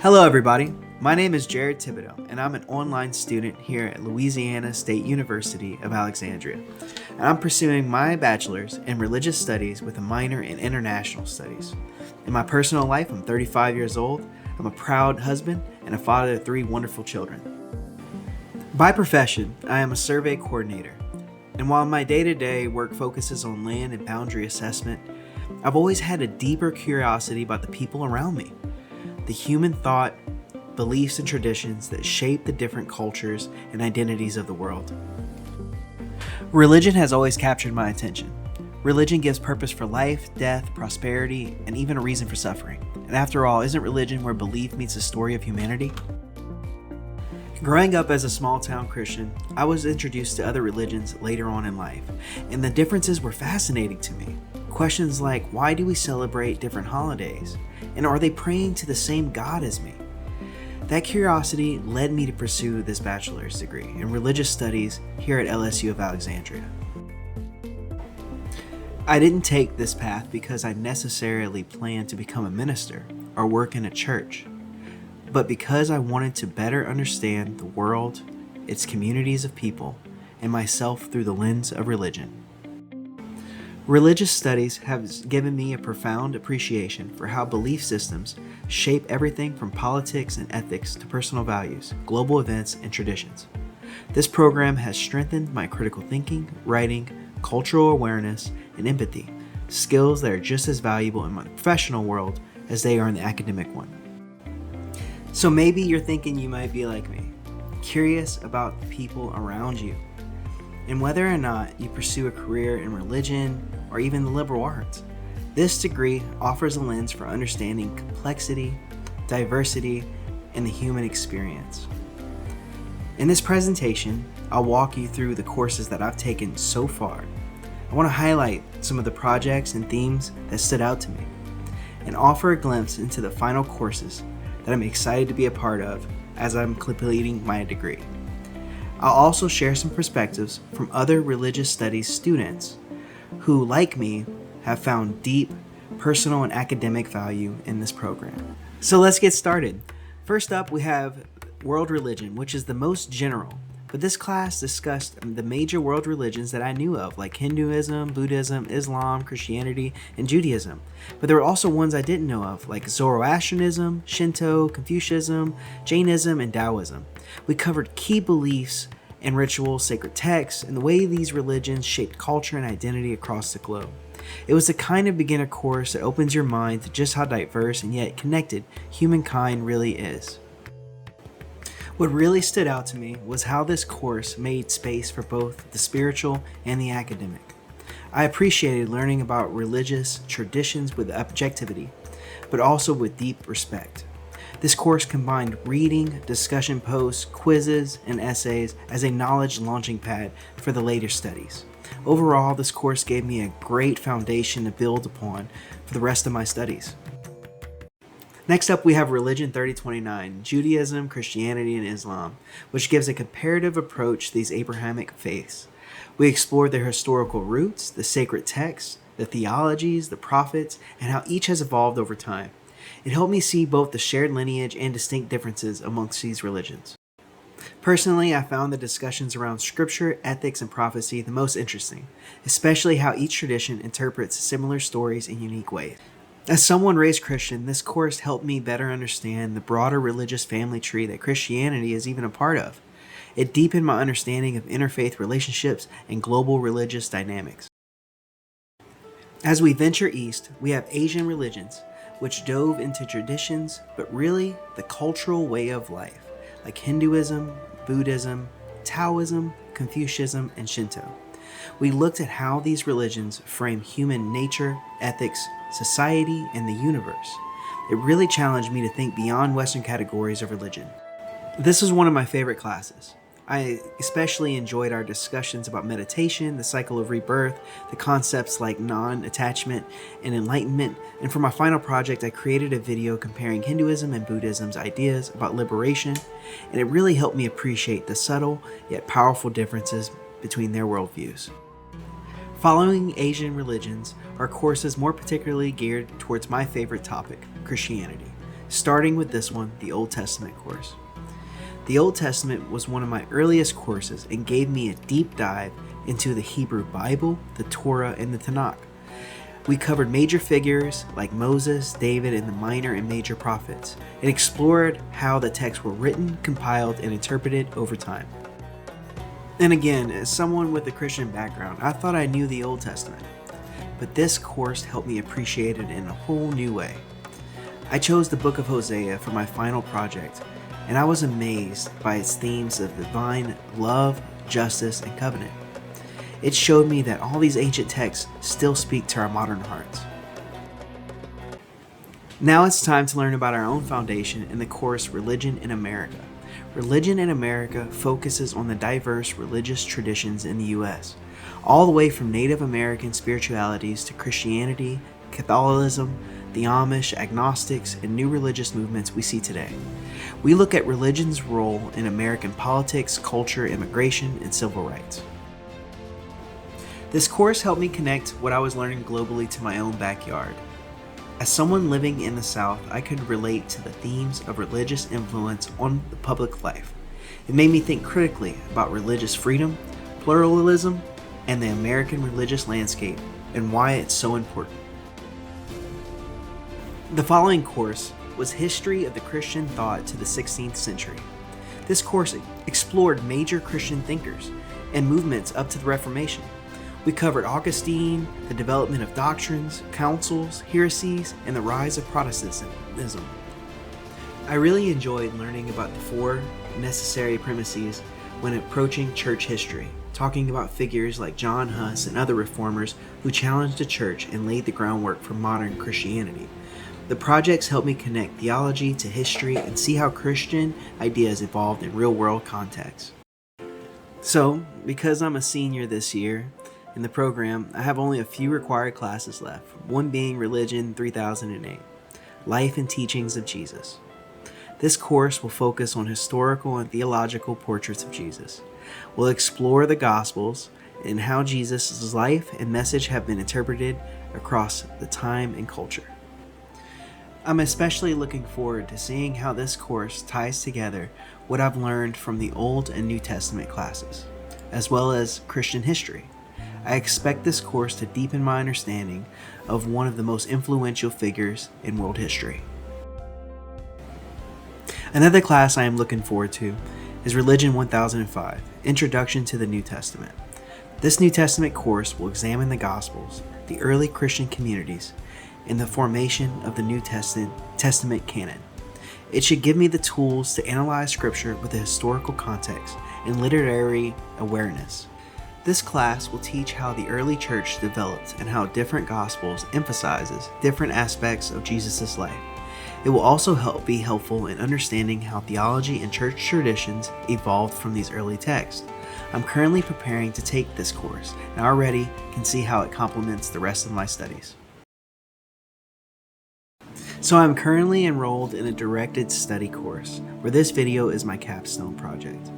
Hello, everybody. My name is Jared Thibodeau, and I'm an online student here at Louisiana State University of Alexandria. And I'm pursuing my bachelor's in religious studies with a minor in international studies. In my personal life, I'm 35 years old. I'm a proud husband and a father of 3 wonderful children. By profession, I am a survey coordinator. And while my day-to-day work focuses on land and boundary assessment, I've always had a deeper curiosity about the people around me. The human thought, beliefs, and traditions that shape the different cultures and identities of the world. Religion has always captured my attention. Religion gives purpose for life, death, prosperity, and even a reason for suffering. And after all, isn't religion where belief meets the story of humanity? Growing up as a small-town Christian, I was introduced to other religions later on in life, and the differences were fascinating to me. Questions like, why do we celebrate different holidays? And are they praying to the same God as me? That curiosity led me to pursue this bachelor's degree in religious studies here at LSU of Alexandria. I didn't take this path because I necessarily planned to become a minister or work in a church, but because I wanted to better understand the world, its communities of people, and myself through the lens of religion. Religious studies have given me a profound appreciation for how belief systems shape everything from politics and ethics to personal values, global events, and traditions. This program has strengthened my critical thinking, writing, cultural awareness, and empathy, skills that are just as valuable in my professional world as they are in the academic one. So maybe you're thinking you might be like me, curious about the people around you, and whether or not you pursue a career in religion or even the liberal arts. This degree offers a lens for understanding complexity, diversity, and the human experience. In this presentation, I'll walk you through the courses that I've taken so far. I want to highlight some of the projects and themes that stood out to me, and offer a glimpse into the final courses that I'm excited to be a part of as I'm completing my degree. I'll also share some perspectives from other religious studies students who, like me, have found deep personal and academic value in this program. So let's get started. First up, we have world religion, which is the most general. But this class discussed the major world religions that I knew of, like Hinduism, Buddhism, Islam, Christianity, and Judaism. But there were also ones I didn't know of, like Zoroastrianism, Shinto, Confucianism, Jainism, and Taoism. We covered key beliefs and rituals, sacred texts, and the way these religions shaped culture and identity across the globe. It was the kind of beginner course that opens your mind to just how diverse and yet connected humankind really is. What really stood out to me was how this course made space for both the spiritual and the academic. I appreciated learning about religious traditions with objectivity, but also with deep respect. This course combined reading, discussion posts, quizzes, and essays as a knowledge launching pad for the later studies. Overall, this course gave me a great foundation to build upon for the rest of my studies. Next up, we have Religion 3029, Judaism, Christianity, and Islam, which gives a comparative approach to these Abrahamic faiths. We explored their historical roots, the sacred texts, the theologies, the prophets, and how each has evolved over time. It helped me see both the shared lineage and distinct differences amongst these religions. Personally, I found the discussions around scripture, ethics, and prophecy the most interesting, especially how each tradition interprets similar stories in unique ways. As someone raised Christian, this course helped me better understand the broader religious family tree that Christianity is even a part of. It deepened my understanding of interfaith relationships and global religious dynamics. As we venture east, we have Asian religions, which dove into traditions, but really the cultural way of life, like Hinduism, Buddhism, Taoism, Confucianism, and Shinto. We looked at how these religions frame human nature, ethics, society, and the universe. It really challenged me to think beyond Western categories of religion. This was one of my favorite classes. I especially enjoyed our discussions about meditation, the cycle of rebirth, the concepts like non-attachment and enlightenment, and for my final project, I created a video comparing Hinduism and Buddhism's ideas about liberation, and it really helped me appreciate the subtle yet powerful differences between their worldviews. Following Asian religions are courses more particularly geared towards my favorite topic, Christianity. starting with this one, the Old Testament course. The Old Testament was one of my earliest courses and gave me a deep dive into the Hebrew Bible, the Torah, and the Tanakh. We covered major figures like Moses, David, and the minor and major prophets, and explored how the texts were written, compiled, and interpreted over time. And again, as someone with a Christian background, I thought I knew the Old Testament, but this course helped me appreciate it in a whole new way. I chose the book of Hosea for my final project, and I was amazed by its themes of divine love, justice, and covenant. It showed me that all these ancient texts still speak to our modern hearts. Now it's time to learn about our own foundation in the course Religion in America. Religion in America focuses on the diverse religious traditions in the U.S., all the way from Native American spiritualities to Christianity, Catholicism, the Amish, agnostics, and new religious movements we see today. We look at religion's role in American politics, culture, immigration, and civil rights. This course helped me connect what I was learning globally to my own backyard. As someone living in the South, I could relate to the themes of religious influence on the public life. It made me think critically about religious freedom, pluralism, and the American religious landscape, and why it's so important. The following course was History of the Christian Thought to the 16th Century. This course explored major Christian thinkers and movements up to the Reformation. We covered Augustine, the development of doctrines, councils, heresies, and the rise of Protestantism. I really enjoyed learning about the four necessary premises when approaching church history, talking about figures like John Huss and other reformers who challenged the church and laid the groundwork for modern Christianity. The projects helped me connect theology to history and see how Christian ideas evolved in real-world contexts. So, because I'm a senior this year in the program, I have only a few required classes left, one being Religion 3008, Life and Teachings of Jesus. This course will focus on historical and theological portraits of Jesus. We'll explore the Gospels and how Jesus' life and message have been interpreted across the time and culture. I'm especially looking forward to seeing how this course ties together what I've learned from the Old and New Testament classes, as well as Christian history. I expect this course to deepen my understanding of one of the most influential figures in world history. Another class I am looking forward to is Religion 1005, Introduction to the New Testament. This New Testament course will examine the Gospels, the early Christian communities, and the formation of the New Testament canon. It should give me the tools to analyze Scripture with a historical context and literary awareness. This class will teach how the early church developed and how different Gospels emphasizes different aspects of Jesus' life. It will also be helpful in understanding how theology and church traditions evolved from these early texts. I'm currently preparing to take this course and already can see how it complements the rest of my studies. So I'm currently enrolled in a directed study course where this video is my capstone project.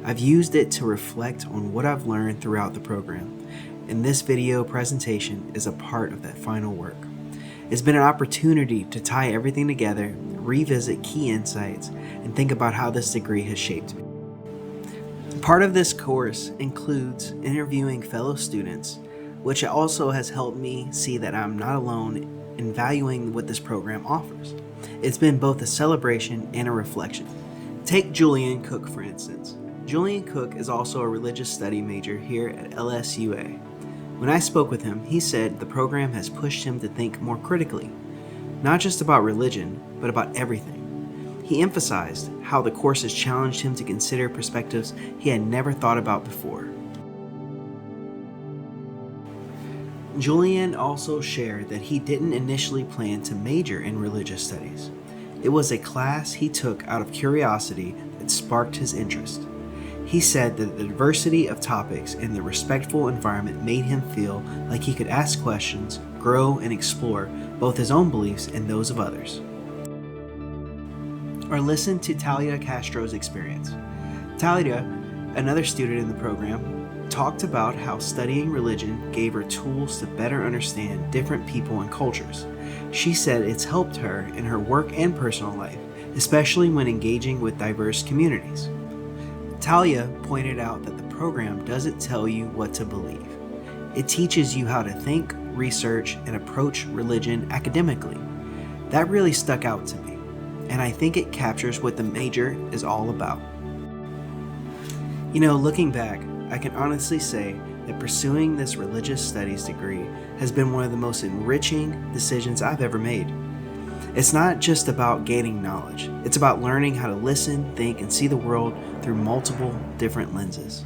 I've used it to reflect on what I've learned throughout the program, and this video presentation is a part of that final work. It's been an opportunity to tie everything together, revisit key insights, and think about how this degree has shaped me. Part of this course includes interviewing fellow students, which also has helped me see that I'm not alone in valuing what this program offers. It's been both a celebration and a reflection. Take Julian Cook, for instance. Julian Cook is also a religious study major here at LSUA. When I spoke with him, he said the program has pushed him to think more critically, not just about religion, but about everything. He emphasized how the course has challenged him to consider perspectives he had never thought about before. Julian also shared that he didn't initially plan to major in religious studies. It was a class he took out of curiosity that sparked his interest. He said that the diversity of topics and the respectful environment made him feel like he could ask questions, grow, and explore both his own beliefs and those of others. Or listen to Talia Castro's experience. Talia, another student in the program, talked about how studying religion gave her tools to better understand different people and cultures. She said it's helped her in her work and personal life, especially when engaging with diverse communities. Talia pointed out that the program doesn't tell you what to believe. It teaches you how to think, research, and approach religion academically. That really stuck out to me, and I think it captures what the major is all about. Looking back, I can honestly say that pursuing this religious studies degree has been one of the most enriching decisions I've ever made. It's not just about gaining knowledge, it's about learning how to listen, think, and see the world through multiple different lenses.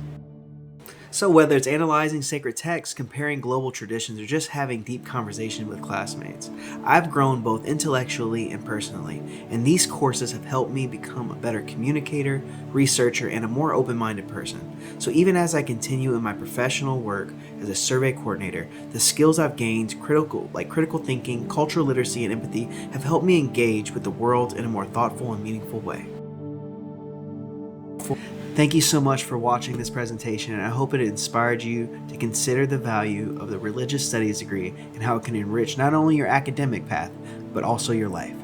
So whether it's analyzing sacred texts, comparing global traditions, or just having deep conversation with classmates, I've grown both intellectually and personally, and these courses have helped me become a better communicator, researcher, and a more open-minded person. So even as I continue in my professional work as a survey coordinator, the skills I've gained, critical thinking, cultural literacy, and empathy, have helped me engage with the world in a more thoughtful and meaningful way. Thank you so much for watching this presentation, and I hope it inspired you to consider the value of the religious studies degree and how it can enrich not only your academic path, but also your life.